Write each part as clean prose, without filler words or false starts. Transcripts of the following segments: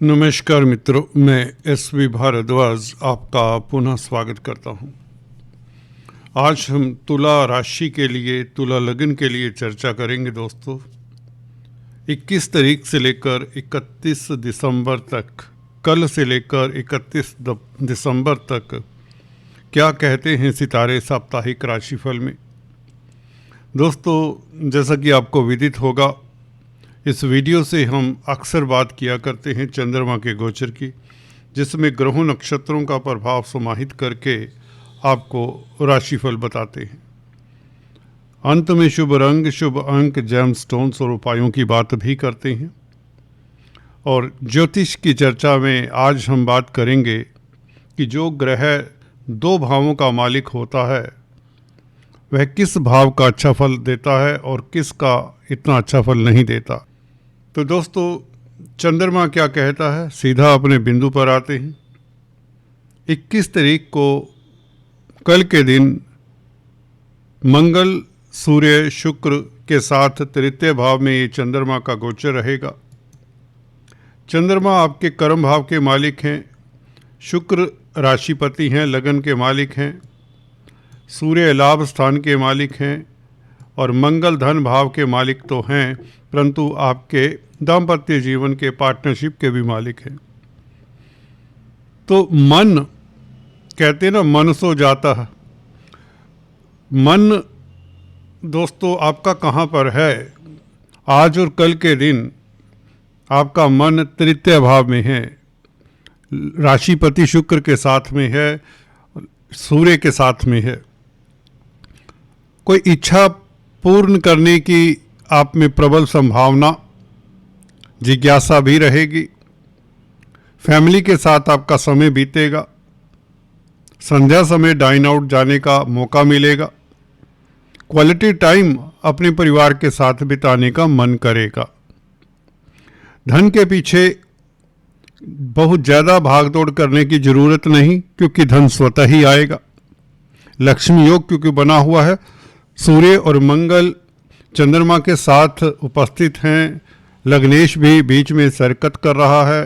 नमस्कार मित्रों, मैं एस.वी. भारद्वाज आपका पुनः स्वागत करता हूं। आज हम तुला राशि के लिए, तुला लगन के लिए चर्चा करेंगे दोस्तों। 21 तारीख से लेकर 31 दिसंबर तक, कल से लेकर 31 दिसंबर तक क्या कहते हैं सितारे साप्ताहिक राशिफल में। दोस्तों, जैसा कि आपको विदित होगा, इस वीडियो से हम अक्सर बात किया करते हैं चंद्रमा के गोचर की, जिसमें ग्रहों नक्षत्रों का प्रभाव समाहित करके आपको राशिफल बताते हैं। अंत में शुभ रंग, शुभ अंक, जेम स्टोन्स और उपायों की बात भी करते हैं। और ज्योतिष की चर्चा में आज हम बात करेंगे कि जो ग्रह 2 भावों का मालिक होता है वह किस भाव का अच्छा फल देता है और किसका इतना अच्छा फल नहीं देता। तो दोस्तों, चंद्रमा क्या कहता है, सीधा अपने बिंदु पर आते हैं। 21 तारीख को कल के दिन मंगल, सूर्य, शुक्र के साथ तृतीय भाव में ये चंद्रमा का गोचर रहेगा। चंद्रमा आपके कर्म भाव के मालिक हैं, शुक्र राशिपति हैं, लगन के मालिक हैं, सूर्य लाभ स्थान के मालिक हैं और मंगल धन भाव के मालिक तो हैं, परंतु आपके दाम्पत्य जीवन के पार्टनरशिप के भी मालिक हैं। तो मन कहते हैं ना, मन सो जाता है। मन दोस्तों आपका कहाँ पर है? आज और कल के दिन आपका मन तृतीय भाव में है, राशिपति शुक्र के साथ में है, सूर्य के साथ में है। कोई इच्छा पूर्ण करने की आप में प्रबल संभावना, जिज्ञासा भी रहेगी। फैमिली के साथ आपका समय बीतेगा, संध्या समय डाइन आउट जाने का मौका मिलेगा, क्वालिटी टाइम अपने परिवार के साथ बिताने का मन करेगा। धन के पीछे बहुत ज़्यादा भागदौड़ करने की ज़रूरत नहीं, क्योंकि धन स्वतः ही आएगा। लक्ष्मी योग क्योंकि बना हुआ है, सूर्य और मंगल चंद्रमा के साथ उपस्थित हैं, लग्नेश भी बीच में सरकत कर रहा है,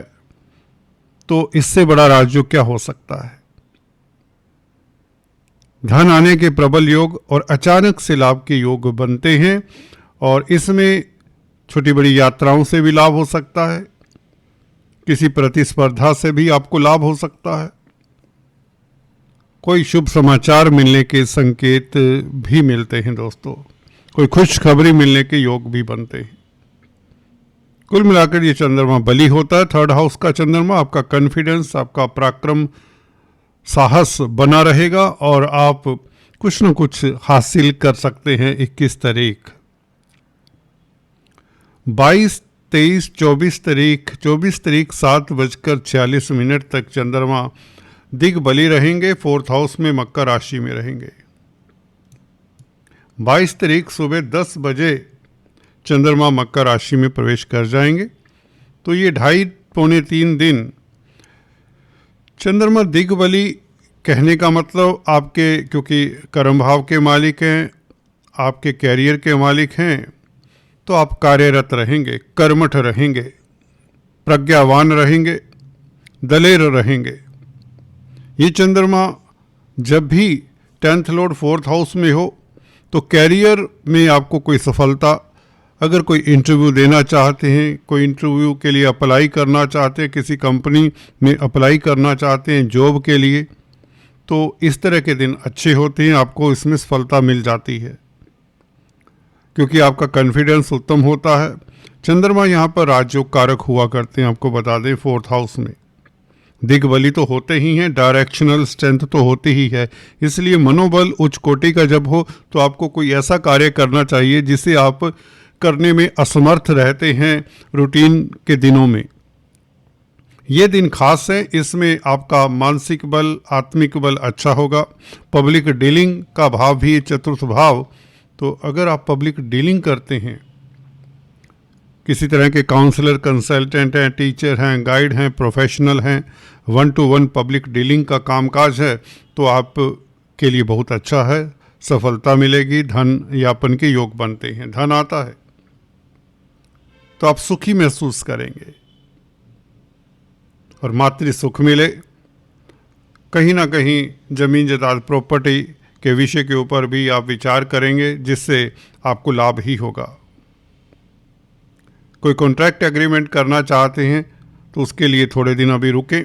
तो इससे बड़ा राजयोग क्या हो सकता है। धन आने के प्रबल योग और अचानक से लाभ के योग बनते हैं और इसमें छोटी बड़ी यात्राओं से भी लाभ हो सकता है, किसी प्रतिस्पर्धा से भी आपको लाभ हो सकता है, कोई शुभ समाचार मिलने के संकेत भी मिलते हैं दोस्तों, कोई खुशखबरी मिलने के योग भी बनते हैं। कुल मिलाकर ये चंद्रमा बली होता है। 3rd हाउस का चंद्रमा आपका कॉन्फिडेंस, आपका पराक्रम, साहस बना रहेगा और आप कुछ न कुछ हासिल कर सकते हैं। 21 तारीख, 22, 23, 24 तारीख 7:46 तक चंद्रमा दिग्बली रहेंगे, 4th हाउस में मकर राशि में रहेंगे। 22 तारीख सुबह 10 बजे चंद्रमा मकर राशि में प्रवेश कर जाएंगे। तो ये 2.5-3 दिन चंद्रमा दिग्बली कहने का मतलब आपके, क्योंकि कर्म भाव के मालिक हैं, आपके कैरियर के मालिक हैं, तो आप कार्यरत रहेंगे, कर्मठ रहेंगे, प्रज्ञावान रहेंगे, दलेर रहेंगे। ये चंद्रमा जब भी 10th लॉर्ड 4th हाउस में हो तो कैरियर में आपको कोई सफलता, अगर कोई इंटरव्यू देना चाहते हैं, कोई इंटरव्यू के लिए अप्लाई करना चाहते हैं, किसी कंपनी में अप्लाई करना चाहते हैं जॉब के लिए, तो इस तरह के दिन अच्छे होते हैं, आपको इसमें सफलता मिल जाती है क्योंकि आपका कॉन्फिडेंस उत्तम होता है। चंद्रमा यहाँ पर राजयोग कारक हुआ करते हैं, आपको बता दें 4th हाउस में। दिग्बली तो होते ही हैं, डायरेक्शनल स्ट्रेंथ तो होती ही है, इसलिए मनोबल उच्च कोटि का जब हो तो आपको कोई ऐसा कार्य करना चाहिए जिसे आप करने में असमर्थ रहते हैं रूटीन के दिनों में। ये दिन खास है, इसमें आपका मानसिक बल, आत्मिक बल अच्छा होगा। पब्लिक डीलिंग का भाव भी 4th भाव, तो अगर आप पब्लिक डीलिंग करते हैं, किसी तरह के काउंसलर, कंसल्टेंट हैं, टीचर हैं, गाइड हैं, प्रोफेशनल हैं, 1-to-1 पब्लिक डीलिंग का कामकाज है, तो आप के लिए बहुत अच्छा है, सफलता मिलेगी, धन यापन के योग बनते हैं, धन आता है तो आप सुखी महसूस करेंगे। और मातृ सुख मिले। कहीं ना कहीं ज़मीन जायदाद प्रॉपर्टी के विषय के ऊपर भी आप विचार करेंगे, जिससे आपको लाभ ही होगा। कोई कॉन्ट्रैक्ट एग्रीमेंट करना चाहते हैं तो उसके लिए थोड़े दिन अभी रुकें।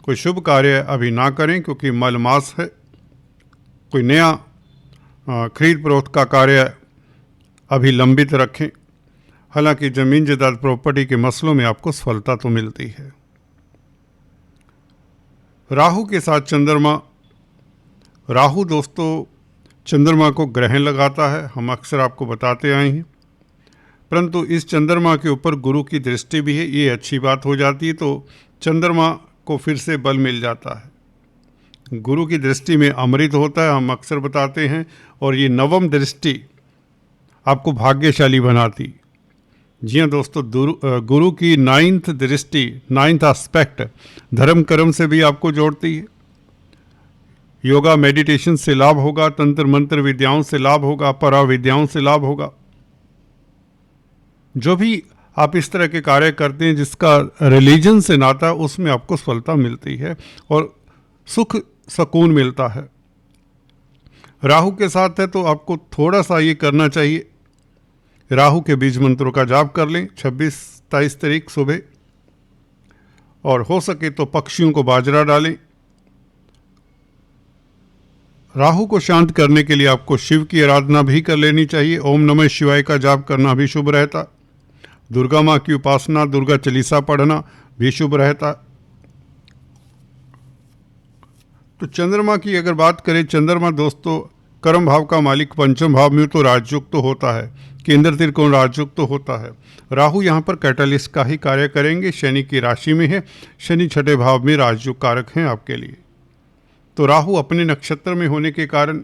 कोई शुभ कार्य अभी ना करें क्योंकि मल मास है। कोई नया खरीद फरोख्त का कार्य अभी लंबित रखें। हालांकि ज़मीन जायदाद प्रॉपर्टी के मसलों में आपको सफलता तो मिलती है। राहु के साथ चंद्रमा। राहु दोस्तों चंद्रमा को ग्रहण लगाता है, हम अक्सर आपको बताते आए हैं, परंतु इस चंद्रमा के ऊपर गुरु की दृष्टि भी है। ये अच्छी बात हो जाती है तो चंद्रमा को फिर से बल मिल जाता है। गुरु की दृष्टि में अमृत होता है, हम अक्सर बताते हैं, और ये नवम दृष्टि आपको भाग्यशाली बनाती। जी हाँ दोस्तों, गुरु की नाइन्थ दृष्टि, नाइन्थ एस्पेक्ट धर्म कर्म से भी आपको जोड़ती है। योगा मेडिटेशन से लाभ होगा, तंत्र मंत्र विद्याओं से लाभ होगा, परा विद्याओं से लाभ होगा। जो भी आप इस तरह के कार्य करते हैं जिसका रिलीजन से नाता, उसमें आपको सफलता मिलती है और सुख सुकून मिलता है। राहु के साथ है तो आपको थोड़ा सा ये करना चाहिए, राहु के बीज मंत्रों का जाप कर लें 26-27 तारीख सुबह, और हो सके तो पक्षियों को बाजरा डालें। राहु को शांत करने के लिए आपको शिव की आराधना भी कर लेनी चाहिए। ओम नमः शिवाय का जाप करना भी शुभ रहता। दुर्गा माँ की उपासना, दुर्गा चालीसा पढ़ना भी शुभ रहता। तो चंद्रमा की अगर बात करें, चंद्रमा दोस्तों कर्म भाव का मालिक पंचम भाव में तो राजयुक्त तो होता है, केंद्र त्रिकोण राजयुक्त तो होता है। राहु यहाँ पर कैटलिस्ट का ही कार्य करेंगे, शनि की राशि में है, शनि छठे भाव में राजयुक्त कारक हैं आपके लिए। तो राहु अपने नक्षत्र में होने के कारण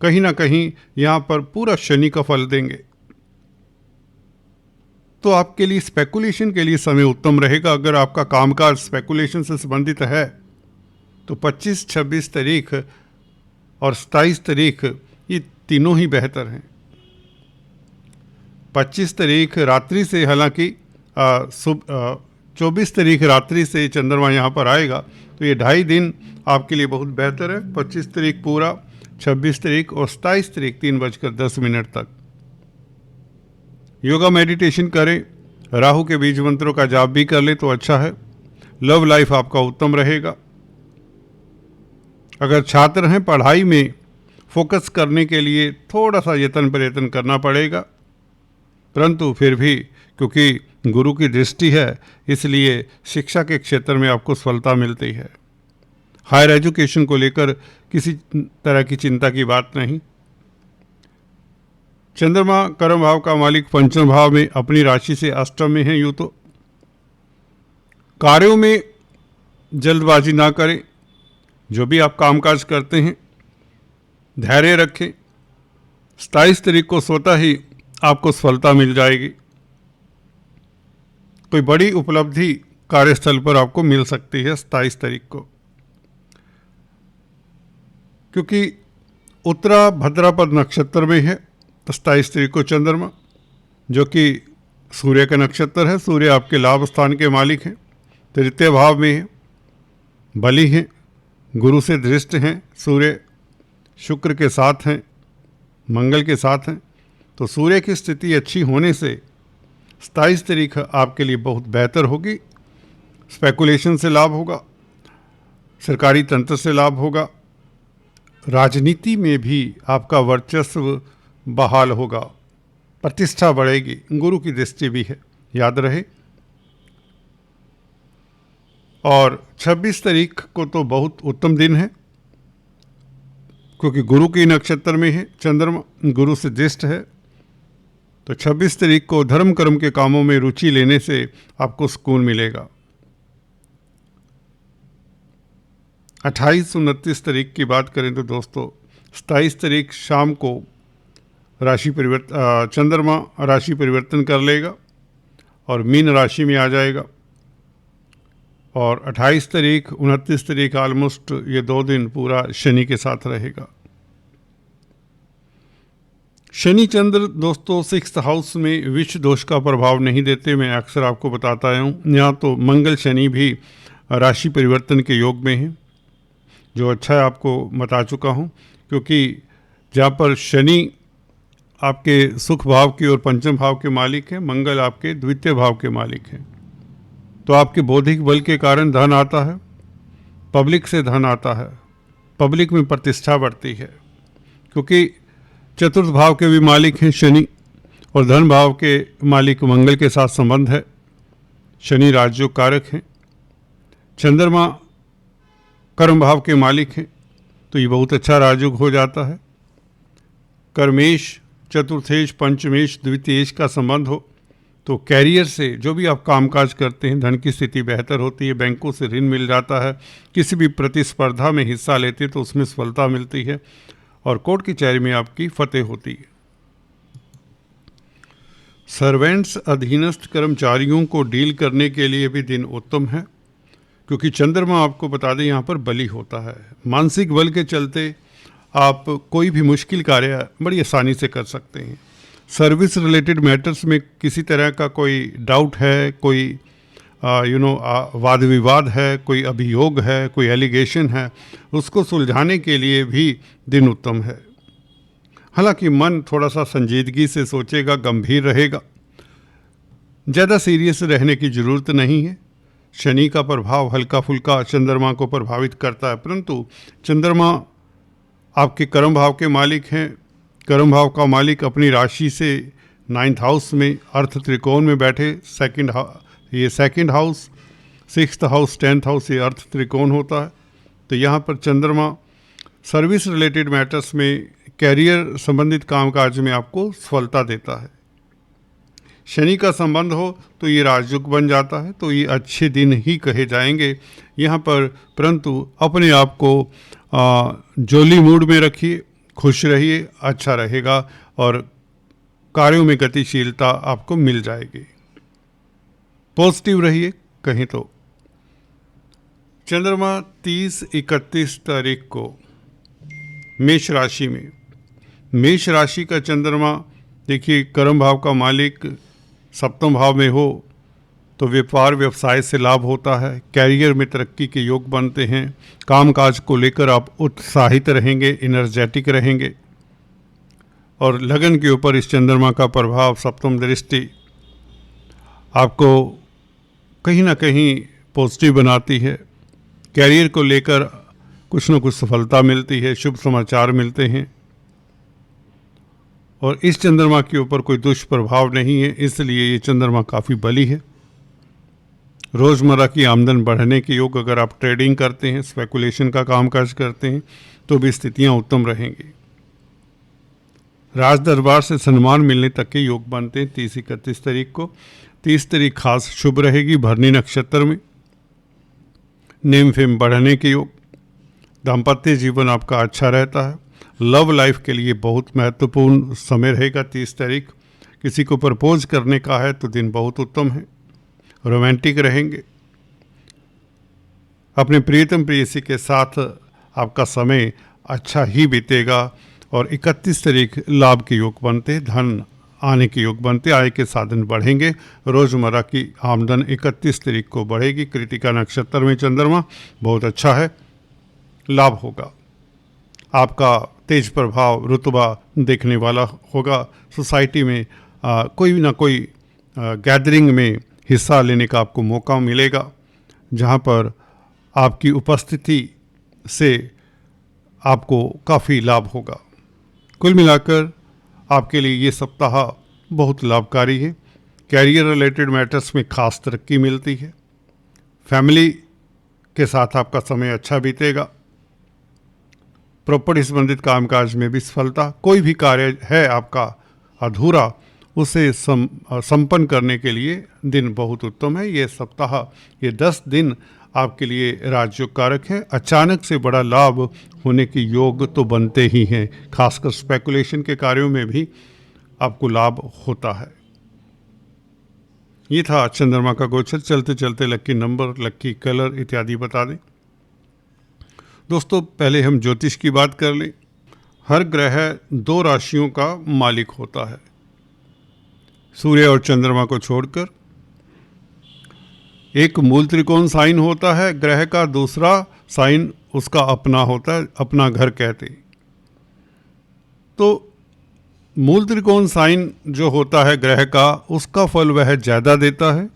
कहीं ना कहीं यहाँ पर पूरा शनि का फल देंगे। तो आपके लिए स्पेकुलेशन के लिए समय उत्तम रहेगा। अगर आपका कामकाज स्पेकुलेशन से संबंधित है तो 25-26 तारीख और 27 तारीख ये तीनों ही बेहतर हैं। 25 तारीख रात्रि से, हालांकि 24 तारीख रात्रि से चंद्रमा यहाँ पर आएगा तो ये 2.5 दिन आपके लिए बहुत बेहतर है। 25 तारीख पूरा, 26 तारीख और 27 तारीख 3:10 तक योगा मेडिटेशन करें, राहु के बीज मंत्रों का जाप भी कर ले तो अच्छा है। लव लाइफ आपका उत्तम रहेगा। अगर छात्र हैं, पढ़ाई में फोकस करने के लिए थोड़ा सा यत्न प्रयत्न करना पड़ेगा, परंतु फिर भी क्योंकि गुरु की दृष्टि है इसलिए शिक्षा के क्षेत्र में आपको सफलता मिलती है। हायर एजुकेशन को लेकर किसी तरह की चिंता की बात नहीं। चंद्रमा कर्म भाव का मालिक पंचम भाव में अपनी राशि से अष्टम में है। यूँ तो कार्यों में जल्दबाजी ना करें। जो भी आप कामकाज करते हैं धैर्य रखें। 27 तारीख को स्वतः ही आपको सफलता मिल जाएगी। कोई बड़ी उपलब्धि कार्यस्थल पर आपको मिल सकती है 27 तारीख को, क्योंकि उत्तरा भद्रापद नक्षत्र में है। 27 तारीख को चंद्रमा, जो कि सूर्य का नक्षत्र है, सूर्य आपके लाभ स्थान के मालिक हैं, तृतीय भाव में है, बली हैं, गुरु से दृष्ट हैं, सूर्य शुक्र के साथ हैं, मंगल के साथ हैं। तो सूर्य की स्थिति अच्छी होने से 27 तारीख आपके लिए बहुत बेहतर होगी। स्पेकुलेशन से लाभ होगा, सरकारी तंत्र से लाभ होगा, राजनीति में भी आपका वर्चस्व बहाल होगा, प्रतिष्ठा बढ़ेगी, गुरु की दृष्टि भी है, याद रहे। और 26 तारीख को तो बहुत उत्तम दिन है, क्योंकि गुरु की नक्षत्र में है, चंद्रमा गुरु से दृष्ट है। तो 26 तारीख को धर्म कर्म के कामों में रुचि लेने से आपको सुकून मिलेगा। 28-29 तारीख की बात करें तो दोस्तों 27 तारीख शाम को चंद्रमा राशि परिवर्तन कर लेगा और मीन राशि में आ जाएगा। और 28 तारीख 29 तारीख ऑलमोस्ट ये 2 दिन पूरा शनि के साथ रहेगा। शनि चंद्र दोस्तों 6th हाउस में विष दोष का प्रभाव नहीं देते। मैं अक्सर आपको बताता आया हूँ। यहाँ तो मंगल शनि भी राशि परिवर्तन के योग में है, जो अच्छा है, आपको बता चुका हूँ। क्योंकि जहाँ पर शनि आपके सुख भाव की और पंचम भाव के मालिक हैं, मंगल आपके द्वितीय भाव के मालिक हैं, तो आपके बौद्धिक बल के कारण धन आता है, पब्लिक से धन आता है, पब्लिक में प्रतिष्ठा बढ़ती है। क्योंकि चतुर्थ भाव के भी मालिक हैं शनि और धन भाव के मालिक मंगल के साथ संबंध है। शनि राजयोग कारक हैं, चंद्रमा कर्म भाव के मालिक हैं, तो ये बहुत अच्छा राजयोग हो जाता है। कर्मेश, चतुर्थेश, पंचमेश, द्वितीयेश का संबंध हो तो कैरियर से जो भी आप कामकाज करते हैं, धन की स्थिति बेहतर होती है, बैंकों से ऋण मिल जाता है, किसी भी प्रतिस्पर्धा में हिस्सा लेते हैं तो उसमें सफलता मिलती है और कोर्ट कचहरी में आपकी फतेह होती है। सर्वेंट्स, अधीनस्थ कर्मचारियों को डील करने के लिए भी दिन उत्तम है, क्योंकि चंद्रमा आपको बता दें यहाँ पर बली होता है। मानसिक बल के चलते आप कोई भी मुश्किल कार्य बड़ी आसानी से कर सकते हैं। सर्विस रिलेटेड मैटर्स में किसी तरह का कोई डाउट है, कोई वाद विवाद है, कोई अभियोग है, कोई एलिगेशन है, उसको सुलझाने के लिए भी दिन उत्तम है। हालांकि मन थोड़ा सा संजीदगी से सोचेगा, गंभीर रहेगा, ज़्यादा सीरियस रहने की ज़रूरत नहीं है। शनि का प्रभाव हल्का फुल्का चंद्रमा को प्रभावित करता है, परंतु चंद्रमा आपके कर्म भाव के मालिक हैं। कर्म भाव का मालिक अपनी राशि से 9th हाउस में अर्थ त्रिकोण में बैठे, ये second house, 6th house, 10th house, ये अर्थ त्रिकोण होता है। तो यहाँ पर चंद्रमा सर्विस रिलेटेड मैटर्स में, कैरियर संबंधित कामकाज में आपको सफलता देता है। शनि का संबंध हो तो ये राजयोग बन जाता है, तो ये अच्छे दिन ही कहे जाएंगे यहाँ पर। परंतु अपने आप को जोली मूड में रखिए, खुश रहिए, अच्छा रहेगा और कार्यों में गतिशीलता आपको मिल जाएगी। पॉजिटिव रहिए कहीं तो। चंद्रमा 30-31 तारीख को मेष राशि में, मेष राशि का चंद्रमा देखिए कर्म भाव का मालिक सप्तम भाव में हो तो व्यापार व्यवसाय से लाभ होता है, कैरियर में तरक्की के योग बनते हैं, कामकाज को लेकर आप उत्साहित रहेंगे, एनर्जेटिक रहेंगे और लगन के ऊपर इस चंद्रमा का प्रभाव, सप्तम दृष्टि आपको कहीं ना कहीं पॉजिटिव बनाती है। कैरियर को लेकर कुछ न कुछ सफलता मिलती है, शुभ समाचार मिलते हैं और इस चंद्रमा के ऊपर कोई दुष्प्रभाव नहीं है, इसलिए ये चंद्रमा काफ़ी बली है। रोज़मर्रा की आमदन बढ़ने के योग, अगर आप ट्रेडिंग करते हैं, स्पेकुलेशन का कामकाज करते हैं तो भी स्थितियां उत्तम रहेंगी। राज दरबार से सम्मान मिलने तक के योग बनते हैं 30-31 तारीख को। 30 तारीख खास शुभ रहेगी, भरनी नक्षत्र में नेम फेम बढ़ने के योग। दाम्पत्य जीवन आपका अच्छा रहता है। लव लाइफ के लिए बहुत महत्वपूर्ण समय रहेगा 30 तारीख। किसी को प्रपोज करने का है तो दिन बहुत उत्तम है, रोमांटिक रहेंगे। अपने प्रियतम प्रेयसी के साथ आपका समय अच्छा ही बीतेगा और 31 तारीख लाभ के योग बनते हैं, धन आने के योग बनते, आय के साधन बढ़ेंगे। रोज़मर्रा की आमदन 31 तारीख को बढ़ेगी। कृतिका नक्षत्र में चंद्रमा बहुत अच्छा है, लाभ होगा। आपका तेज प्रभाव रुतबा देखने वाला होगा। सोसाइटी में कोई ना कोई गैदरिंग में हिस्सा लेने का आपको मौका मिलेगा, जहां पर आपकी उपस्थिति से आपको काफ़ी लाभ होगा। कुल मिलाकर आपके लिए ये सप्ताह बहुत लाभकारी है। कैरियर रिलेटेड मैटर्स में खास तरक्की मिलती है। फैमिली के साथ आपका समय अच्छा बीतेगा। प्रॉपर्टी संबंधित कामकाज में भी सफलता। कोई भी कार्य है आपका अधूरा, उसे संपन्न करने के लिए दिन बहुत उत्तम है। ये सप्ताह, ये 10 दिन आपके लिए राजयोग कारक है। अचानक से बड़ा लाभ होने के योग तो बनते ही हैं, खासकर स्पेकुलेशन के कार्यों में भी आपको लाभ होता है। ये था चंद्रमा का गोचर। चलते चलते लक्की नंबर, लक्की कलर इत्यादि बता दें। दोस्तों, पहले हम ज्योतिष की बात कर लें। हर ग्रह 2 राशियों का मालिक होता है, सूर्य और चंद्रमा को छोड़कर। एक मूल त्रिकोण साइन होता है ग्रह का, दूसरा साइन उसका अपना होता है, अपना घर कहते हैं। तो मूल त्रिकोण साइन जो होता है ग्रह का, उसका फल वह ज़्यादा देता है,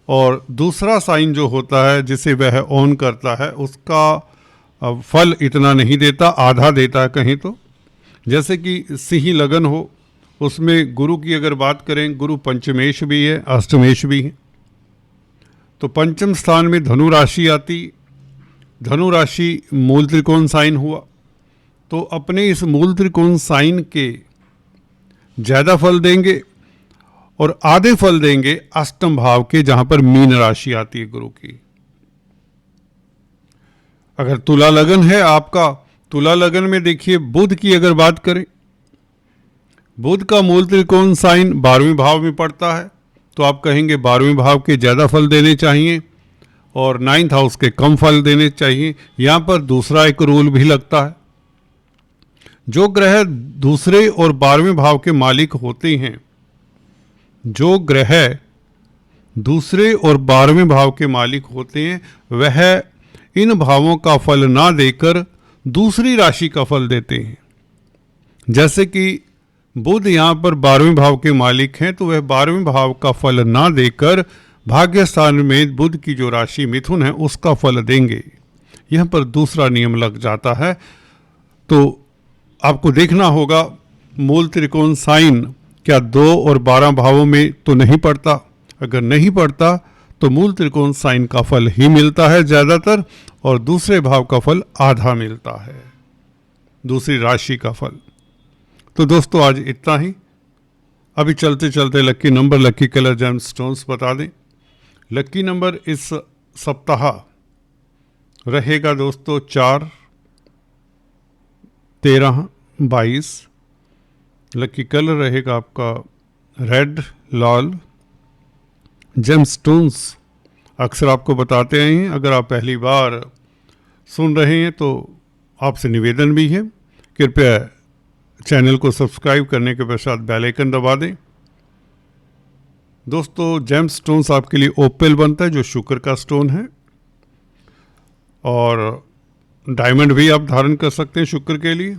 और दूसरा साइन जो होता है जिसे वह ऑन करता है, उसका फल इतना नहीं देता, आधा देता है कहीं तो। जैसे कि सिंह लगन हो, उसमें गुरु की अगर बात करें, गुरु पंचमेश भी है, अष्टमेश भी है। तो पंचम स्थान में धनु राशि आती, धनु राशि मूल त्रिकोण साइन हुआ, तो अपने इस मूल त्रिकोण साइन के ज़्यादा फल देंगे और आधे फल देंगे अष्टम भाव के, जहां पर मीन राशि आती है गुरु की। अगर तुला लगन है आपका, तुला लगन में देखिए बुध की अगर बात करें, बुध का मूल त्रिकोण साइन 12वें भाव में पड़ता है, तो आप कहेंगे 12वें भाव के ज़्यादा फल देने चाहिए और 9th हाउस के कम फल देने चाहिए। यहाँ पर दूसरा एक रूल भी लगता है, जो ग्रह दूसरे और 12वें भाव के मालिक होते हैं, जो ग्रह दूसरे और 12वें भाव के मालिक होते हैं, वह इन भावों का फल ना देकर दूसरी राशि का फल देते हैं। जैसे कि बुध यहाँ पर 12वें भाव के मालिक हैं, तो वह 12वें भाव का फल ना देकर भाग्य स्थान में बुध की जो राशि मिथुन है उसका फल देंगे। यहाँ पर दूसरा नियम लग जाता है। तो आपको देखना होगा मूल त्रिकोण साइन क्या 2 और 12 भावों में तो नहीं पड़ता। अगर नहीं पड़ता तो मूल त्रिकोण साइन का फल ही मिलता है ज़्यादातर, और दूसरे भाव का फल आधा मिलता है, दूसरी राशि का फल। तो दोस्तों आज इतना ही। अभी चलते चलते लक्की नंबर, लक्की कलर, जेम स्टोन्स बता दें। लक्की नंबर इस सप्ताह रहेगा दोस्तों 4, 13, 22। लक्की कलर रहेगा आपका रेड, लाल। जेम स्टोन्स अक्सर आपको बताते हैं। अगर आप पहली बार सुन रहे हैं तो आपसे निवेदन भी है, कृपया चैनल को सब्सक्राइब करने के पश्चात बेल आइकन दबा दें। दोस्तों जेम स्टोन्स आपके लिए ओपेल बनता है, जो शुक्र का स्टोन है, और डायमंड भी आप धारण कर सकते हैं शुक्र के लिए।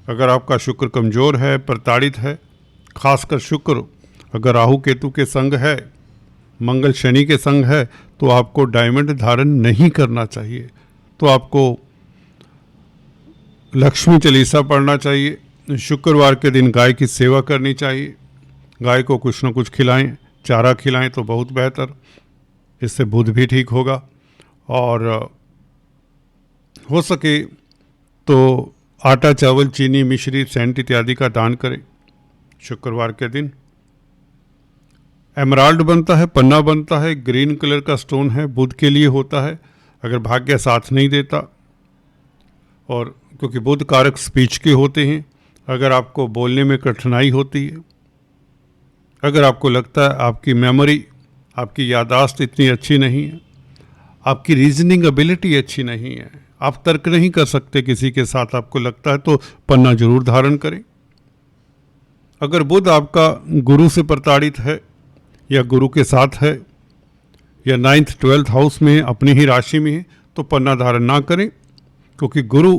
अगर आपका शुक्र कमज़ोर है, प्रताड़ित है, खासकर शुक्र अगर राहु केतु के संग है, मंगल शनि के संग है, तो आपको डायमंड धारण नहीं करना चाहिए। तो आपको लक्ष्मी चालीसा पढ़ना चाहिए, शुक्रवार के दिन गाय की सेवा करनी चाहिए, गाय को कुछ न कुछ खिलाएं, चारा खिलाएं तो बहुत बेहतर, इससे बुध भी ठीक होगा। और हो सके तो आटा, चावल, चीनी, मिश्री, सेंट इत्यादि का दान करें शुक्रवार के दिन। एमराल्ड बनता है, पन्ना बनता है, ग्रीन कलर का स्टोन है, बुध के लिए होता है अगर भाग्य साथ नहीं देता, और क्योंकि बुध कारक स्पीच के होते हैं। अगर आपको बोलने में कठिनाई होती है, अगर आपको लगता है आपकी मेमोरी, आपकी याददाश्त इतनी अच्छी नहीं है, आपकी रीजनिंग एबिलिटी अच्छी नहीं है, आप तर्क नहीं कर सकते किसी के साथ, आपको लगता है, तो पन्ना जरूर धारण करें। अगर बुध आपका गुरु से प्रताड़ित है या गुरु के साथ है या 9th 12th हाउस में है, अपनी ही राशि में है, तो पन्ना धारण ना करें, क्योंकि गुरु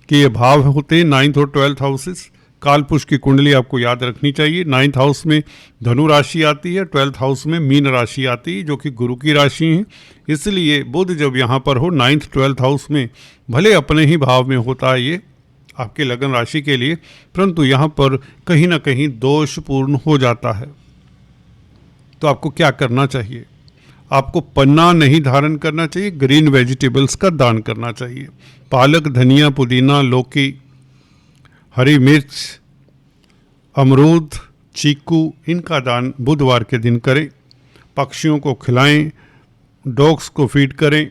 के ये भाव होते हैं 9th और 12th हाउसेस। कालपुरुष की कुंडली आपको याद रखनी चाहिए। 9th हाउस में धनु राशि आती है, 12th हाउस में मीन राशि आती है, जो कि गुरु की राशि है। इसलिए बुध जब यहाँ पर हो 9th 12th हाउस में, भले अपने ही भाव में होता है ये आपके लगन राशि के लिए, परंतु यहाँ पर कहीं ना कहीं दोषपूर्ण हो जाता है। तो आपको क्या करना चाहिए? आपको पन्ना नहीं धारण करना चाहिए, ग्रीन वेजिटेबल्स का दान करना चाहिए। पालक, धनिया, पुदीना, लौकी, हरी मिर्च, अमरूद, चीकू, इनका दान बुधवार के दिन करें। पक्षियों को खिलाएं, डॉग्स को फीड करें,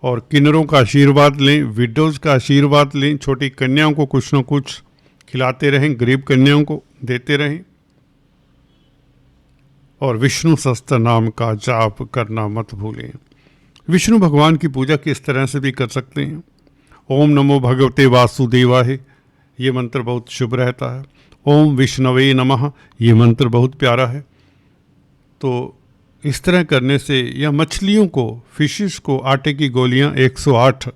और किन्नरों का आशीर्वाद लें, विडोज़ का आशीर्वाद लें। छोटी कन्याओं को कुछ न कुछ खिलाते रहें, गरीब कन्याओं को देते रहें, और विष्णु सहस्त्र नाम का जाप करना मत भूलें। विष्णु भगवान की पूजा किस तरह से भी कर सकते हैं। ओम नमो भगवते वासुदेवाय, ये मंत्र बहुत शुभ रहता है। ओम विष्णवे नमः, ये मंत्र बहुत प्यारा है। तो इस तरह करने से, या मछलियों को, फिशेस को आटे की गोलियां 108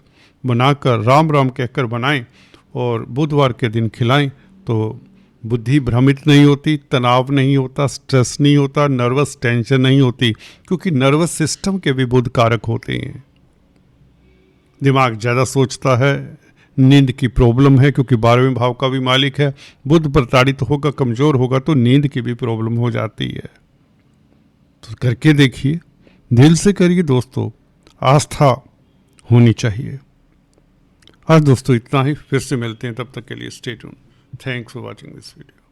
बनाकर राम राम कहकर बनाएं और बुधवार के दिन खिलाएं, तो बुद्धि भ्रमित नहीं होती, तनाव नहीं होता, स्ट्रेस नहीं होता, नर्वस टेंशन नहीं होती, क्योंकि नर्वस सिस्टम के भी बुध कारक होते हैं। दिमाग ज़्यादा सोचता है, नींद की प्रॉब्लम है क्योंकि 12वें भाव का भी मालिक है। बुध प्रताड़ित होगा, कमज़ोर होगा तो नींद की भी प्रॉब्लम हो जाती है। तो करके देखिए, दिल से करिए दोस्तों, आस्था होनी चाहिए। आज दोस्तों इतना ही, फिर से मिलते हैं, तब तक के लिए stay tune. Thanks for watching this video.